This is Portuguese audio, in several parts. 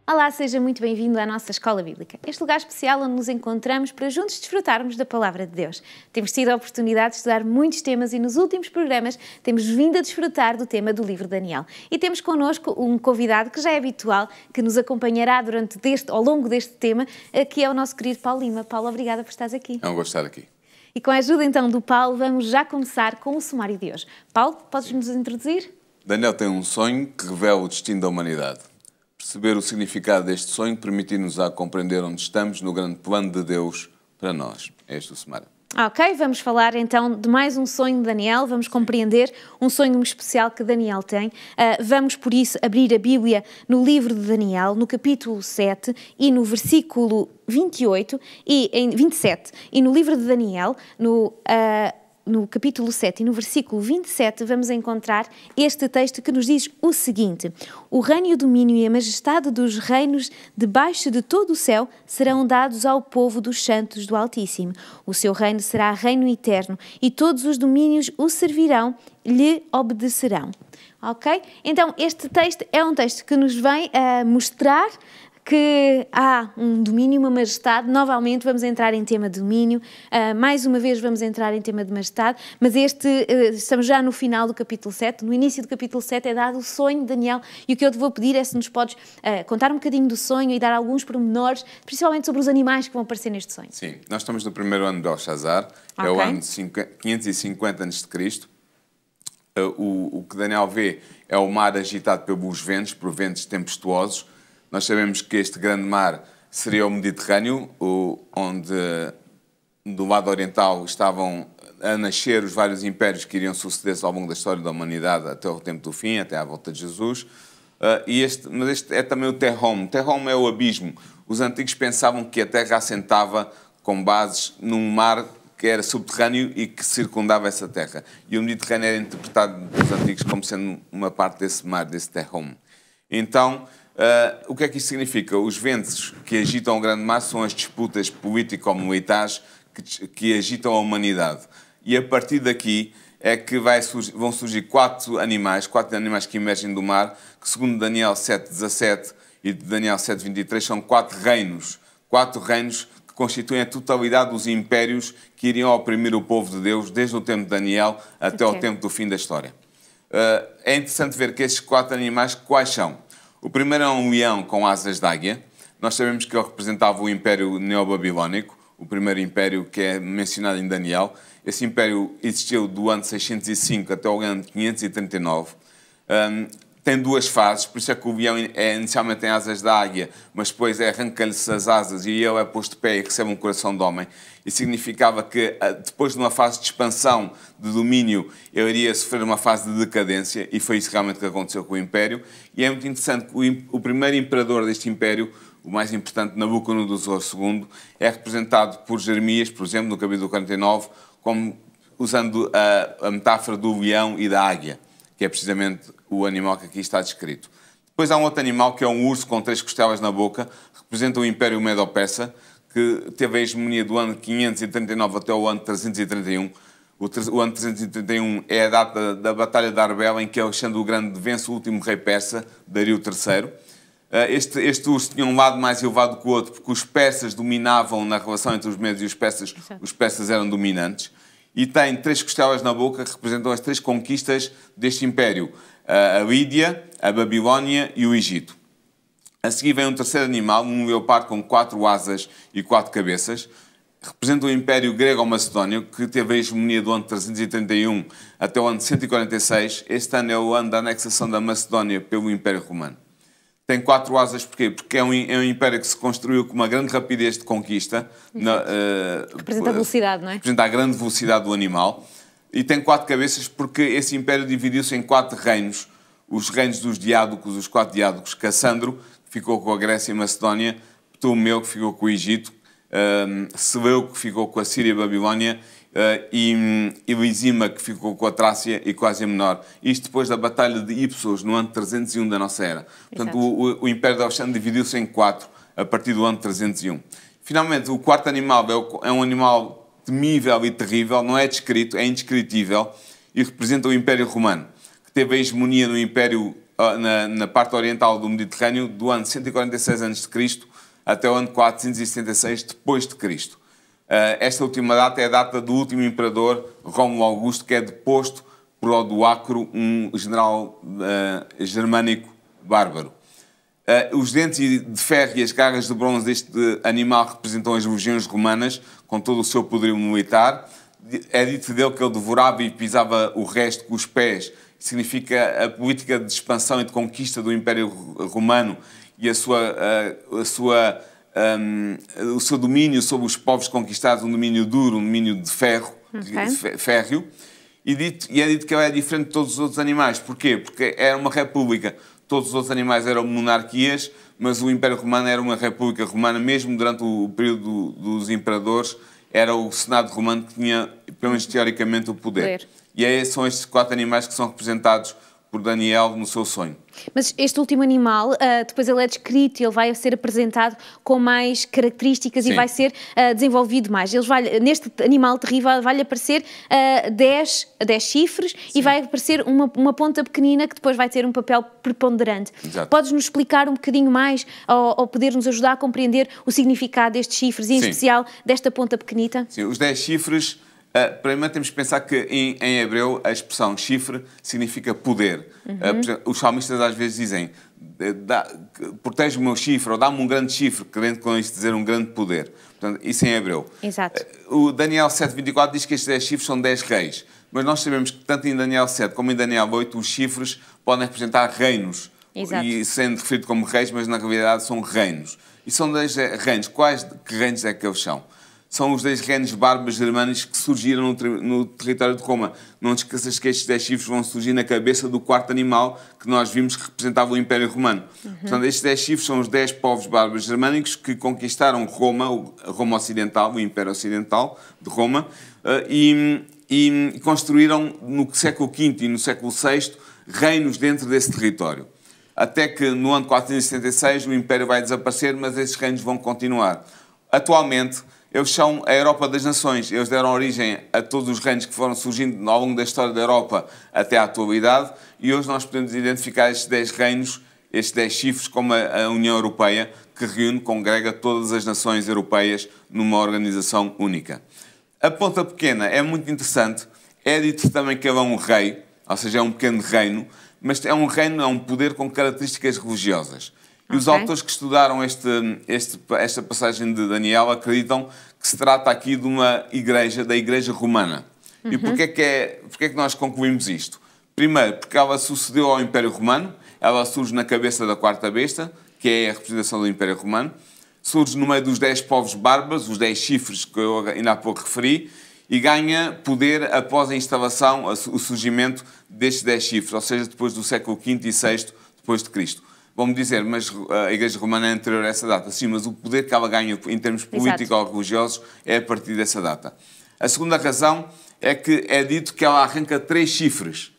Olá, seja muito bem-vindo à nossa Escola Bíblica. Este lugar especial onde nos encontramos para juntos desfrutarmos da Palavra de Deus. Temos tido a oportunidade de estudar muitos temas e nos últimos programas temos vindo a desfrutar do tema do livro de Daniel. E temos connosco um convidado que já é habitual, que nos acompanhará ao longo deste tema, que é o nosso querido Paulo Lima. Paulo, obrigada por estares aqui. É um gosto estar aqui. E com a ajuda então do Paulo, vamos já começar com o sumário de hoje. Paulo, podes nos introduzir? Daniel tem um sonho que revela o destino da humanidade. Perceber o significado deste sonho permite-nos a compreender onde estamos no grande plano de Deus para nós. É este o sumário. Ok, vamos falar então de mais um sonho de Daniel, vamos compreender um sonho especial que Daniel tem. Vamos, por isso, abrir a Bíblia no livro de Daniel, no capítulo 7 e no versículo 28 e 27. E no livro de Daniel, no capítulo 7 e no versículo 27, vamos encontrar este texto que nos diz o seguinte: o reino, o domínio e a majestade dos reinos debaixo de todo o céu serão dados ao povo dos santos do Altíssimo. O seu reino será reino eterno e todos os domínios o servirão, lhe obedecerão. Ok? Então, este texto é um texto que nos vem a mostrar que há um domínio, uma majestade. Novamente vamos entrar em tema de domínio, mais uma vez vamos entrar em tema de majestade, mas estamos já no final do capítulo 7, no início do capítulo 7 é dado o sonho de Daniel, e o que eu te vou pedir é se nos podes contar um bocadinho do sonho e dar alguns pormenores, principalmente sobre os animais que vão aparecer neste sonho. Sim, nós estamos no primeiro ano de Belshazzar, é o ano de 550 a.C. O que Daniel vê é o mar agitado pelos ventos, por ventos tempestuosos. Nós sabemos que este grande mar seria o Mediterrâneo, onde do lado oriental estavam a nascer os vários impérios que iriam suceder-se ao longo da história da humanidade até o tempo do fim, até à volta de Jesus. Mas este é também o Terrom. O Terrom é o abismo. Os antigos pensavam que a Terra assentava com bases num mar que era subterrâneo e que circundava essa terra. E o Mediterrâneo era interpretado pelos antigos como sendo uma parte desse mar, desse Terrom. Então, o que é que isto significa? Os ventos que agitam o grande mar são as disputas político-militares que agitam a humanidade. E a partir daqui é que vão surgir quatro animais que emergem do mar, que segundo Daniel 7:17 e Daniel 7:23 são quatro reinos que constituem a totalidade dos impérios que iriam oprimir o povo de Deus desde o tempo de Daniel até o tempo do fim da história. É interessante ver que estes quatro animais, quais são? O primeiro é um leão com asas de águia. Nós sabemos que ele representava o Império Neobabilónico, o primeiro império que é mencionado em Daniel. Esse império existiu do ano 605 até o ano 539. Tem duas fases, por isso é que o leão inicialmente tem asas de águia, mas depois arranca-lhe-se as asas e ele é posto de pé e recebe um coração de homem. E significava que depois de uma fase de expansão, de domínio, ele iria sofrer uma fase de decadência, e foi isso realmente que aconteceu com o Império. E é muito interessante que o primeiro imperador deste Império, o mais importante, Nabucodonosor II, é representado por Jeremias, por exemplo, no capítulo 49, como usando a metáfora do leão e da águia, que é precisamente o animal que aqui está descrito. Depois há um outro animal, que é um urso com 3 costelas na boca, representa o Império Medo-Persa, que teve a hegemonia do ano 539 até o ano 331. O ano 331 é a data da Batalha de Arbela, em que Alexandre o Grande vence o último rei persa, Dario III. Este urso tinha um lado mais elevado que o outro, porque os persas dominavam na relação entre os medos e os persas eram dominantes. E tem 3 costelas na boca, que representam as 3 conquistas deste império: a Lídia, a Babilónia e o Egito. A seguir vem um terceiro animal, um leopardo com 4 asas e 4 cabeças. Representa o Império Grego-Macedónio, que teve a hegemonia do ano 331 até o ano 146. Este ano é o ano da anexação da Macedónia pelo Império Romano. Tem 4 asas, porquê? Porque é um império que se construiu com uma grande rapidez de conquista. Representa a velocidade, não é? Representa a grande velocidade do animal. E tem 4 cabeças porque esse império dividiu-se em 4 reinos. Os reinos dos diádocos, os 4 diádocos: Cassandro, que ficou com a Grécia e a Macedónia; Ptolomeu, que ficou com o Egito; Seleuco, que ficou com a Síria e a Babilónia; e Lisima, que ficou com a Trácia e com a Ásia Menor. Isto depois da Batalha de Ipsos, no ano 301 da nossa era. Portanto, o Império de Alexandre dividiu-se em 4 a partir do ano 301. Finalmente, o quarto animal é um animal temível e terrível, não é descrito, é indescritível, e representa o Império Romano, que teve a hegemonia no Império na parte oriental do Mediterrâneo, do ano 146 a.C. até o ano 476 depois de Cristo. Esta última data é a data do último imperador, Rómulo Augusto, que é deposto por Odoacro, um general germânico bárbaro. Os dentes de ferro e as garras de bronze deste animal representam as legiões romanas, com todo o seu poderio militar. É dito dele que ele devorava e pisava o resto com os pés. Significa a política de expansão e de conquista do Império Romano e o seu domínio sobre os povos conquistados, um domínio duro, um domínio de ferro, férreo. E é dito que ele é diferente de todos os outros animais. Porquê? Porque era uma república. Todos os outros animais eram monarquias, mas o Império Romano era uma república romana, mesmo durante o período dos imperadores, era o Senado Romano que tinha, pelo menos teoricamente, o poder. E são estes 4 animais que são representados por Daniel no seu sonho. Mas este último animal, depois ele é descrito e ele vai ser apresentado com mais características. Sim. E vai ser desenvolvido mais. Neste animal terrível vai-lhe aparecer 10 chifres. Sim. E vai aparecer uma ponta pequenina que depois vai ter um papel preponderante. Exato. Podes-nos explicar um bocadinho mais ou poder-nos ajudar a compreender o significado destes chifres e em especial desta ponta pequenita? Sim, os 10 chifres... primeiro temos que pensar que em hebreu a expressão chifre significa poder. Os salmistas às vezes dizem protege o meu chifre ou dá-me um grande chifre, querendo com isto dizer um grande poder. Portanto, isso em hebreu. Exato. O Daniel 7:24 diz que estes 10 chifres são 10 reis. Mas nós sabemos que tanto em Daniel 7 como em Daniel 8 os chifres podem representar reinos. Exato. E sendo referido como reis, mas na realidade são reinos. E são 10 reinos. Que reinos é que eles são? São os 10 reinos bárbaros germânicos que surgiram no território de Roma. Não te esqueças que estes 10 chifres vão surgir na cabeça do 4º animal que nós vimos que representava o Império Romano. Portanto, estes 10 chifres são os 10 povos bárbaros germânicos que conquistaram Roma Ocidental, o Império Ocidental de Roma, e construíram no século V e no século VI reinos dentro desse território. Até que no ano 476 o Império vai desaparecer, mas esses reinos vão continuar. Atualmente, eles são a Europa das Nações. Eles deram origem a todos os reinos que foram surgindo ao longo da história da Europa até à atualidade e hoje nós podemos identificar estes 10 reinos, estes 10 chifres, como a União Europeia, que reúne, congrega todas as nações europeias numa organização única. A ponta pequena é muito interessante. É dito também que ele é um rei, ou seja, é um pequeno reino, mas é um reino, é um poder com características religiosas. E os autores que estudaram esta passagem de Daniel acreditam que se trata aqui de uma igreja, da Igreja Romana. E porquê que nós concluímos isto? Primeiro, porque ela sucedeu ao Império Romano, ela surge na cabeça da 4ª besta, que é a representação do Império Romano, surge no meio dos 10 povos bárbaros, os 10 chifres que eu ainda há pouco referi, e ganha poder após a instalação, o surgimento destes 10 chifres, ou seja, depois do século V e VI depois de Cristo. Vão-me dizer, mas a Igreja Romana é anterior a essa data. Sim, mas o poder que ela ganha em termos políticos ou religiosos é a partir dessa data. A segunda razão é que é dito que ela arranca 3 chifres.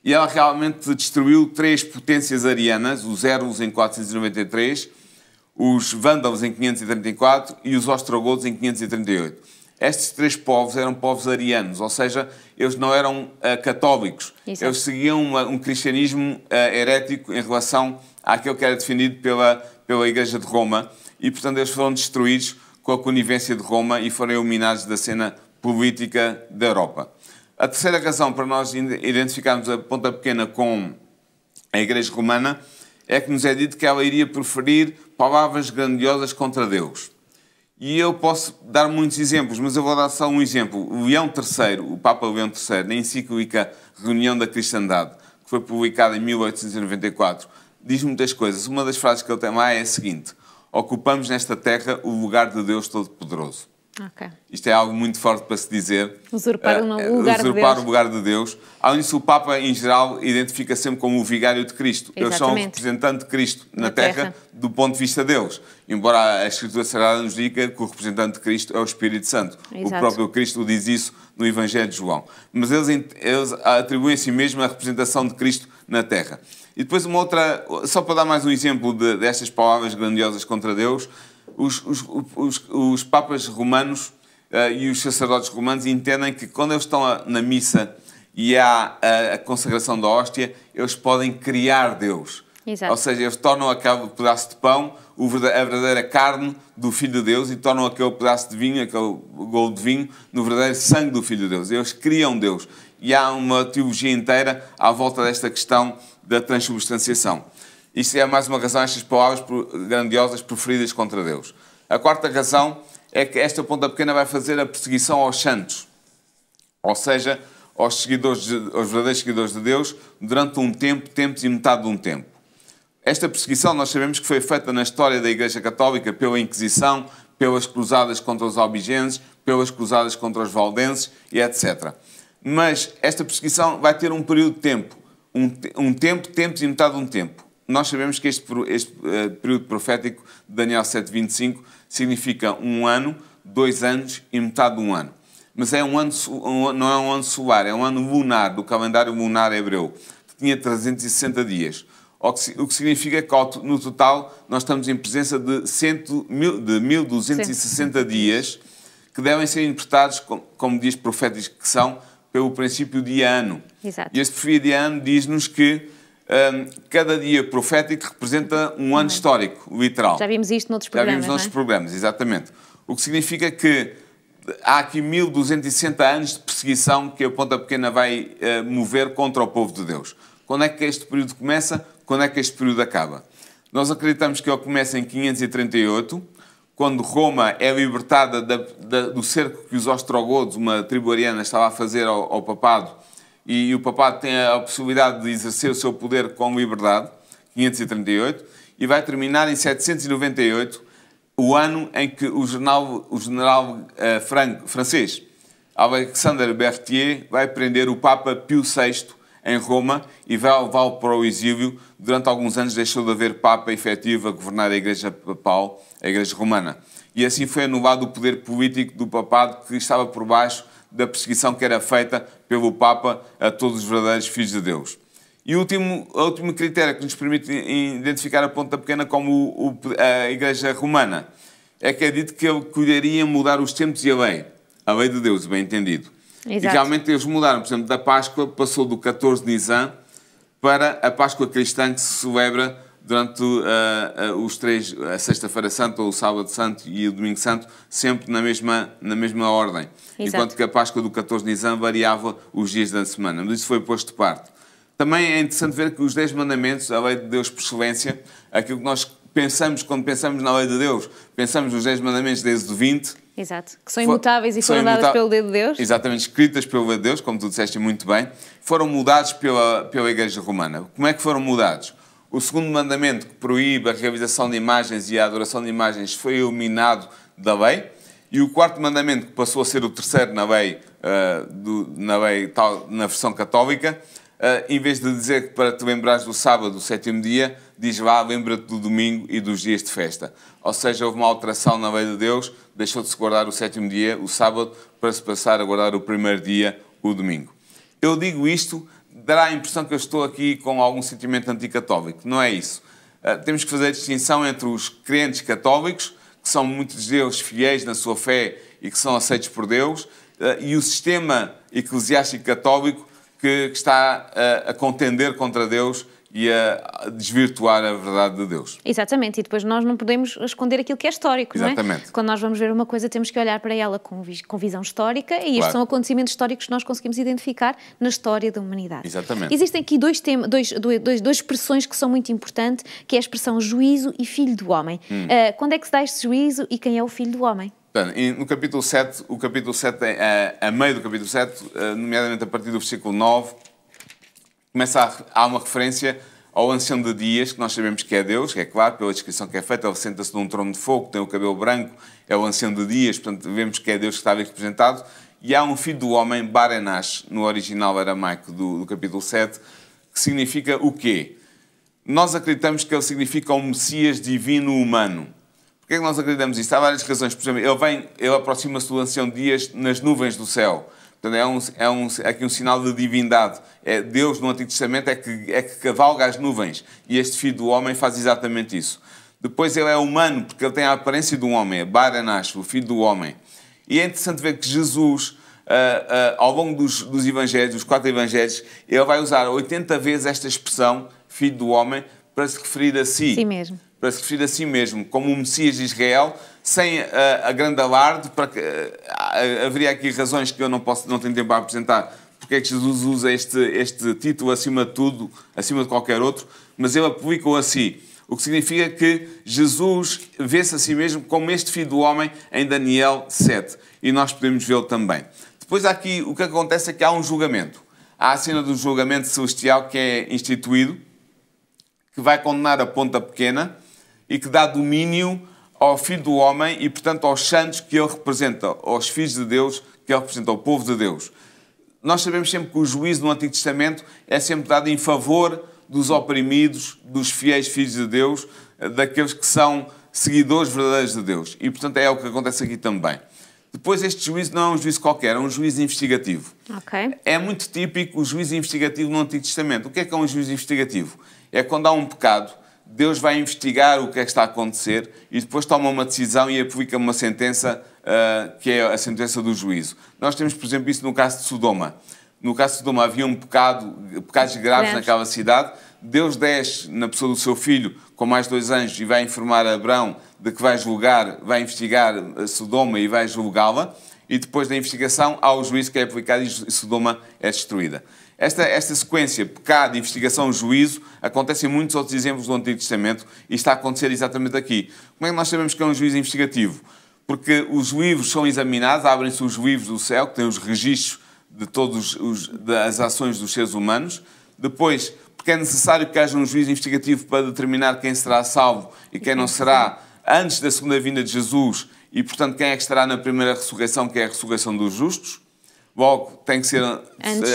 E ela realmente destruiu 3 potências arianas, os Érulos em 493, os Vândalos em 534 e os Ostrogodos em 538. Estes 3 povos eram povos arianos, ou seja, eles não eram católicos. Exato. Eles seguiam um cristianismo herético em relação àquele que era defendido pela Igreja de Roma e, portanto, eles foram destruídos com a conivência de Roma e foram eliminados da cena política da Europa. A terceira razão para nós identificarmos a ponta pequena com a Igreja Romana é que nos é dito que ela iria proferir palavras grandiosas contra Deus. E eu posso dar muitos exemplos, mas eu vou dar só um exemplo. O Leão III, o Papa Leão III, na encíclica Reunião da Cristandade, que foi publicada em 1894, diz muitas coisas. Uma das frases que ele tem lá é a seguinte: ocupamos nesta terra o lugar de Deus Todo-Poderoso. Okay. Isto é algo muito forte para se dizer. Usurpar o lugar de Deus. Além disso, o Papa, em geral, identifica sempre como o vigário de Cristo. Exatamente. Eles são o representante de Cristo na terra do ponto de vista deles. Embora a Escritura Sagrada nos diga que o representante de Cristo é o Espírito Santo. Exato. O próprio Cristo diz isso no Evangelho de João. Mas eles atribuem a si mesmo a representação de Cristo na terra. E depois uma outra, só para dar mais um exemplo destas palavras grandiosas contra Deus, os papas romanos e os sacerdotes romanos entendem que quando eles estão na missa e há a consagração da hóstia, eles podem criar Deus. Exato. Ou seja, eles tornam aquele pedaço de pão a verdadeira carne do Filho de Deus e tornam aquele pedaço de vinho, aquele golo de vinho, no verdadeiro sangue do Filho de Deus. Eles criam Deus. E há uma teologia inteira à volta desta questão da transubstanciação. Isto é mais uma razão, estas palavras grandiosas proferidas contra Deus. A quarta razão é que esta ponta pequena vai fazer a perseguição aos santos. Ou seja, aos verdadeiros seguidores de Deus, durante um tempo, tempos e metade de um tempo. Esta perseguição nós sabemos que foi feita na história da Igreja Católica pela Inquisição, pelas cruzadas contra os albigenses, pelas cruzadas contra os valdenses e etc. Mas esta perseguição vai ter um período de tempo. Um tempo, tempos e metade de um tempo. Nós sabemos que este período profético de Daniel 7:25 significa 1 ano, 2 anos e metade de um ano. Mas é um ano, não é um ano solar, é um ano lunar, do calendário lunar hebreu, que tinha 360 dias. O que significa que no total nós estamos em presença de 1.260 dias que devem ser interpretados, como diz proféticos que são, pelo princípio dia-ano. E este princípio dia-ano diz-nos que cada dia profético representa um ano histórico, literal. Já vimos isto noutros programas, Já vimos noutros programas, exatamente. O que significa que há aqui 1.260 anos de perseguição que a ponta pequena vai mover contra o povo de Deus. Quando é que este período começa? Quando é que este período acaba? Nós acreditamos que ele começa em 538, quando Roma é libertada do cerco que os ostrogodos, uma tribo ariana, estava a fazer ao papado, e o papado tem a possibilidade de exercer o seu poder com liberdade, 538, e vai terminar em 798, o ano em que o general francês, Alexandre Berthier, vai prender o Papa Pio VI em Roma e vai levá-lo para o exílio. Durante alguns anos deixou de haver Papa efetivo a governar a Igreja Papal, a Igreja Romana. E assim foi anulado o poder político do papado que estava por baixo da perseguição que era feita pelo Papa a todos os verdadeiros filhos de Deus. E o último critério que nos permite identificar a ponta pequena como a Igreja Romana é que é dito que ele cuidaria mudar os tempos e a lei de Deus, bem entendido. Exato. E realmente eles mudaram, por exemplo, da Páscoa, passou do 14 de Nisan para a Páscoa cristã que se celebra durante a Sexta-feira Santa, ou o Sábado Santo e o Domingo Santo, sempre na mesma ordem. Exato. Enquanto que a Páscoa do 14 de Nisan variava os dias da semana. Mas isso foi posto de parte. Também é interessante ver que os 10 mandamentos, a lei de Deus por excelência, aquilo que nós pensamos quando pensamos na lei de Deus, pensamos nos 10 mandamentos de Êxodo 20, exato, que são imutáveis e foram dadas pelo dedo de Deus. Exatamente, escritas pelo dedo de Deus, como tu disseste muito bem, foram mudados pela Igreja Romana. Como é que foram mudados? O segundo mandamento, que proíbe a realização de imagens e a adoração de imagens, foi eliminado da lei. E o quarto mandamento, que passou a ser o terceiro na lei, na versão católica, em vez de dizer que para te lembrares do sábado, do sétimo dia, diz lá, lembra-te do domingo e dos dias de festa. Ou seja, houve uma alteração na lei de Deus, deixou de se guardar o sétimo dia, o sábado, para se passar a guardar o primeiro dia, o domingo. Eu digo isto, dará a impressão que eu estou aqui com algum sentimento anticatólico. Não é isso. Temos que fazer a distinção entre os crentes católicos, que são muitos deles fiéis na sua fé e que são aceitos por Deus, e o sistema eclesiástico católico que está a contender contra Deus e a desvirtuar a verdade de Deus. Exatamente, e depois nós não podemos esconder aquilo que é histórico, exatamente, não é? Quando nós vamos ver uma coisa, temos que olhar para ela com visão histórica, e estes são acontecimentos históricos que nós conseguimos identificar na história da humanidade. Exatamente. Existem aqui duas expressões que são muito importantes, que é a expressão juízo e filho do homem. Quando é que se dá este juízo e quem é o filho do homem? No capítulo 7, a meio do capítulo 7, nomeadamente a partir do versículo 9, há uma referência ao ancião de dias, que nós sabemos que é Deus, que é claro, pela descrição que é feita, ele senta-se num trono de fogo, tem o cabelo branco, é o ancião de dias, portanto vemos que é Deus que está ali representado, e há um filho do homem, Barenash, no original aramaico do capítulo 7, que significa o quê? Nós acreditamos que ele significa um Messias divino humano. Porquê é que nós acreditamos isto? Há várias razões. Por exemplo, ele aproxima-se do ancião de dias nas nuvens do céu. Portanto, aqui um sinal de divindade. Deus, no Antigo Testamento, é que cavalga as nuvens. E este filho do homem faz exatamente isso. Depois ele é humano, porque ele tem a aparência de um homem. É Barenash, o filho do homem. E é interessante ver que Jesus, ao longo dos evangelhos, dos 4 evangelhos, ele vai usar 80 vezes esta expressão, filho do homem, para se referir a si. Si mesmo. Para se referir a si mesmo, como o Messias de Israel, sem a grande alarde. Haveria aqui razões que eu não tenho tempo para apresentar, porque é que Jesus usa este título acima de tudo, acima de qualquer outro, mas ele aplica-o a si. O que significa que Jesus vê-se a si mesmo como este filho do homem em Daniel 7. E nós podemos vê-lo também. Depois aqui, o que acontece é que há um julgamento. Há a cena do julgamento celestial que é instituído, que vai condenar a ponta pequena e que dá domínio ao Filho do Homem e, portanto, aos santos que ele representa, aos filhos de Deus que ele representa, ao povo de Deus. Nós sabemos sempre que o juízo no Antigo Testamento é sempre dado em favor dos oprimidos, dos fiéis filhos de Deus, daqueles que são seguidores verdadeiros de Deus. E, portanto, é o que acontece aqui também. Depois, este juízo não é um juízo qualquer, é um juízo investigativo. Okay. É muito típico o juízo investigativo no Antigo Testamento. O que é um juízo investigativo? É quando há um pecado, Deus vai investigar o que é que está a acontecer e depois toma uma decisão e aplica uma sentença, que é a sentença do juízo. Nós temos, por exemplo, isso no caso de Sodoma. No caso de Sodoma havia pecados graves naquela cidade. Deus desce na pessoa do seu filho com mais 2 anjos e vai informar a Abraão de que vai investigar Sodoma e vai julgá-la. E depois da investigação há o juízo que é aplicado e Sodoma é destruída. Esta sequência, pecado, investigação, juízo, acontece em muitos outros exemplos do Antigo Testamento e está a acontecer exatamente aqui. Como é que nós sabemos que é um juízo investigativo? Porque os livros são examinados, abrem-se os livros do céu, que têm os registros de todas as ações dos seres humanos. Depois, porque é necessário que haja um juízo investigativo para determinar quem será salvo e quem não será antes da segunda vinda de Jesus e, portanto, quem é que estará na primeira ressurreição, que é a ressurreição dos justos. Logo, tem que ser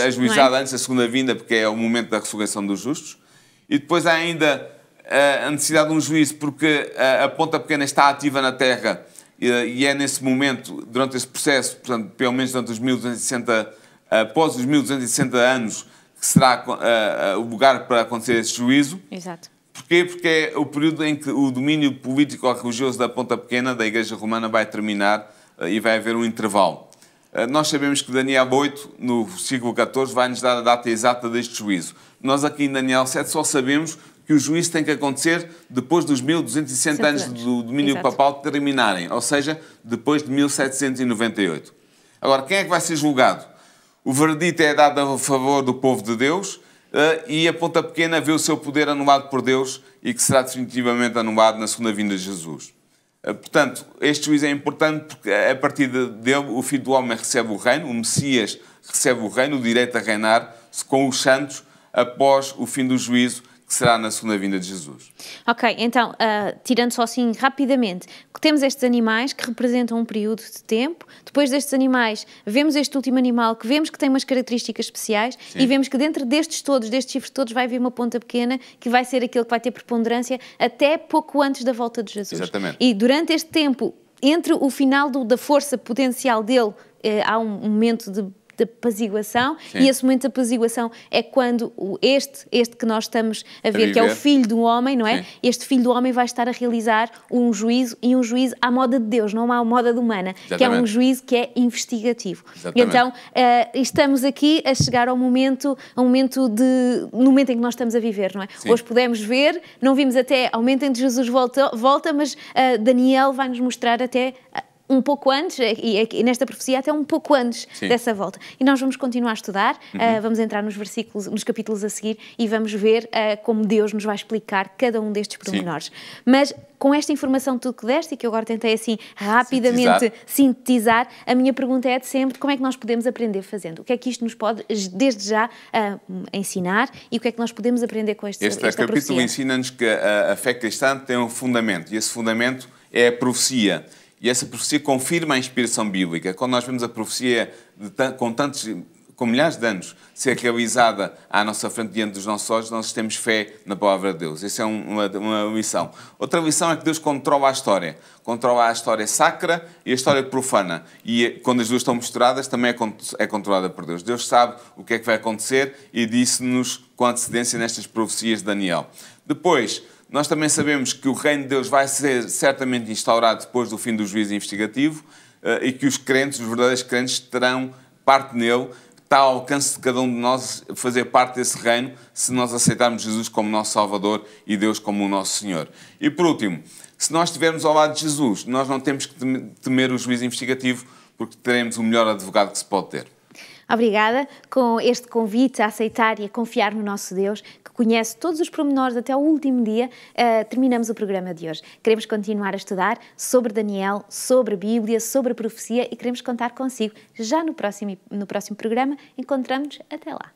ajuizado antes da segunda vinda, porque é o momento da ressurreição dos justos. E depois há ainda a necessidade de um juízo, porque a ponta pequena está ativa na terra e é nesse momento, durante esse processo, portanto, pelo menos durante os 1260, após os 1260 anos, que será o lugar para acontecer esse juízo. Exato. Porquê? Porque é o período em que o domínio político ou religioso da ponta pequena, da Igreja Romana, vai terminar e vai haver um intervalo. Nós sabemos que Daniel 8, no versículo 14, vai-nos dar a data exata deste juízo. Nós aqui em Daniel 7 só sabemos que o juízo tem que acontecer depois dos 1260 anos do domínio papal terminarem, ou seja, depois de 1798. Agora, quem é que vai ser julgado? O veredito é dado a favor do povo de Deus e a ponta pequena vê o seu poder anulado por Deus e que será definitivamente anulado na segunda vinda de Jesus. Portanto, este juízo é importante porque a partir dele o Filho do Homem recebe o reino, o Messias recebe o reino, o direito a reinar com os santos após o fim do juízo, que será na segunda vinda de Jesus. Ok, então, tirando só assim rapidamente, temos estes animais que representam um período de tempo, depois destes animais vemos este último animal que vemos que tem umas características especiais. Sim. E vemos que dentro destes chifres todos vai haver uma ponta pequena que vai ser aquele que vai ter preponderância até pouco antes da volta de Jesus. Exatamente. E durante este tempo, entre o final da força potencial dele, há um momento de apaziguação. Sim. E esse momento de apaziguação é quando este que nós estamos a ver, que é o Filho do Homem, não é? Sim. Este Filho do Homem vai estar a realizar um juízo, e um juízo à moda de Deus, não à moda humana. Exatamente. Que é um juízo que é investigativo. Exatamente. Então, estamos aqui a chegar ao momento, no momento em que nós estamos a viver, não é? Sim. Hoje podemos ver, não vimos até ao momento em que Jesus volta, mas Daniel vai nos mostrar até um pouco antes, e nesta profecia até um pouco antes. Sim. Dessa volta. E nós vamos continuar a estudar, vamos entrar nos capítulos a seguir e vamos ver como Deus nos vai explicar cada um destes pormenores. Sim. Mas com esta informação tudo que deste, e que eu agora tentei assim rapidamente sintetizar, a minha pergunta é de sempre: como é que nós podemos aprender fazendo? O que é que isto nos pode, desde já, ensinar, e o que é que nós podemos aprender com esta profecia? Este capítulo ensina-nos que a fé cristã tem um fundamento, e esse fundamento é a profecia. E essa profecia confirma a inspiração bíblica. Quando nós vemos a profecia com milhares de anos ser realizada à nossa frente, diante dos nossos olhos, nós temos fé na palavra de Deus. Essa é uma lição. Outra lição é que Deus controla a história. Controla a história sacra e a história profana. E quando as duas estão misturadas, também é controlada por Deus. Deus sabe o que é que vai acontecer e disse-nos com antecedência nestas profecias de Daniel. Depois, nós também sabemos que o reino de Deus vai ser certamente instaurado depois do fim do juízo investigativo e que os crentes, os verdadeiros crentes, terão parte nele, está ao alcance de cada um de nós fazer parte desse reino, se nós aceitarmos Jesus como nosso Salvador e Deus como o nosso Senhor. E por último, se nós estivermos ao lado de Jesus, nós não temos que temer o juízo investigativo, porque teremos o melhor advogado que se pode ter. Obrigada com este convite a aceitar e a confiar no nosso Deus, que conhece todos os pormenores até o último dia. Terminamos o programa de hoje. Queremos continuar a estudar sobre Daniel, sobre a Bíblia, sobre a profecia e queremos contar consigo já no próximo programa. Encontramos-nos até lá.